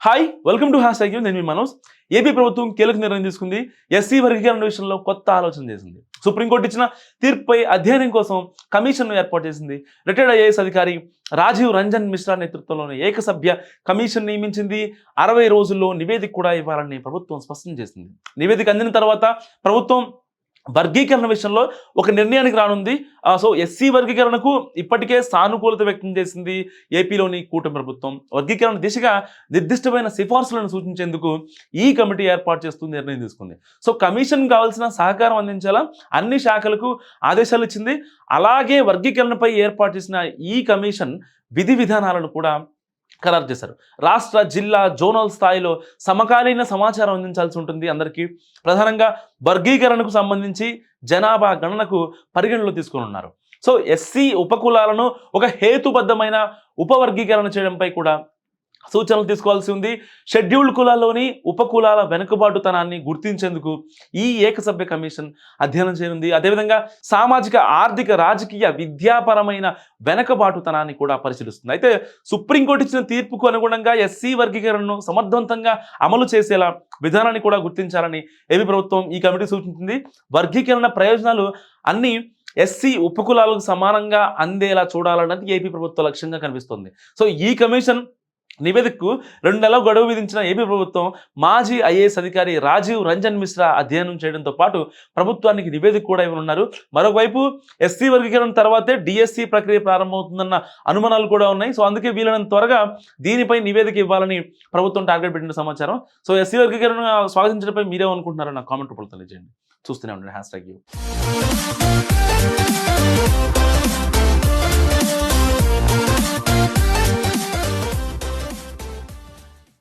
Hi welcome to hash నేను మీ Manoj. AP ప్రభుత్వం కీలక నిర్ణయం తీసుకుంది. ఎస్సీ వర్గీకరణ విషయంలో కొత్త ఆలోచన చేసింది. సుప్రీంకోర్టు ఇచ్చిన తీర్పుపై అధ్యయనం కోసం కమిషన్ను ఏర్పాటు చేసింది. రిటైర్డ్ ఐఏఎస్ అధికారి రాజీవ్ రంజన్ మిశ్రా నేతృత్వంలోని ఏకసభ్య కమిషన్ నియమించింది. 60 రోజుల్లో నివేదిక కూడా ఇవ్వాలని ప్రభుత్వం స్పష్టం చేసింది. నివేదిక అందిన తర్వాత ప్రభుత్వం వర్గీకరణ విషయంలో ఒక నిర్ణయానికి రానుంది. సో ఎస్సీ వర్గీకరణకు ఇప్పటికే సానుకూలత వ్యక్తం చేసింది ఏపీలోని కూటమి ప్రభుత్వం. వర్గీకరణ దిశగా నిర్దిష్టమైన సిఫార్సులను సూచించేందుకు ఈ కమిటీ ఏర్పాటు చేస్తూ నిర్ణయం తీసుకుంది. సో కమిషన్ కావాల్సిన సహకారం అందించాలా అన్ని శాఖలకు ఆదేశాలు ఇచ్చింది. అలాగే వర్గీకరణపై ఏర్పాటు చేసిన ఈ కమిషన్ విధి విధానాలను కూడా ఖరారు చేశారు. రాష్ట్ర, జిల్లా, జోనల్ స్థాయిలో సమకాలీన సమాచారం అందించాల్సి ఉంటుంది అందరికీ. ప్రధానంగా వర్గీకరణకు సంబంధించి జనాభా గణనకు పరిగణలో తీసుకొని ఉన్నారు. సో ఎస్సీ ఉపకులాలను ఒక హేతుబద్ధమైన ఉపవర్గీకరణ చేయడంపై కూడా సూచనలు తీసుకోవాల్సి ఉంది. షెడ్యూల్డ్ కులాల్లోని ఉపకులాల వెనుకబాటుతనాన్ని గుర్తించేందుకు ఈ ఏకసభ్య కమిషన్ అధ్యయనం చేయనుంది. అదేవిధంగా సామాజిక, ఆర్థిక, రాజకీయ, విద్యాపరమైన వెనుకబాటుతనాన్ని కూడా పరిశీలిస్తుంది. అయితే సుప్రీంకోర్టు ఇచ్చిన తీర్పుకు అనుగుణంగా ఎస్సీ వర్గీకరణను సమర్థవంతంగా అమలు చేసేలా విధానాన్ని కూడా గుర్తించాలని ఏపీ ప్రభుత్వం ఈ కమిటీ సూచించింది. వర్గీకరణ ప్రయోజనాలు అన్ని ఎస్సీ ఉపకులాలకు సమానంగా అందేలా చూడాలన్నది ఏపీ ప్రభుత్వ లక్ష్యంగా కనిపిస్తుంది. సో ఈ కమిషన్ నివేదికకు 2 నెలల గడువు విధించిన ఏపీ ప్రభుత్వం మాజీ ఐఏఎస్ అధికారి రాజీవ్ రంజన్ మిశ్రా అధ్యయనం చేయడంతో పాటు ప్రభుత్వానికి నివేదిక కూడా ఇవ్వనున్నారు. మరోవైపు ఎస్సీ వర్గీకరణ తర్వాతే డిఎస్సి ప్రక్రియ ప్రారంభమవుతుందన్న అనుమానాలు కూడా ఉన్నాయి. సో అందుకే వీలైనంత త్వరగా దీనిపై నివేదిక ఇవ్వాలని ప్రభుత్వం టార్గెట్ పెట్టిన సమాచారం. సో ఎస్సీ వర్గీకరణ స్వాగతించడంపై మీరేమనుకుంటున్నారో నాకు కామెంట్ రూపంలో తెలియజేయండి. చూస్తూనే ఉండండి హ్యాష్ ట్యాగ్ యూ.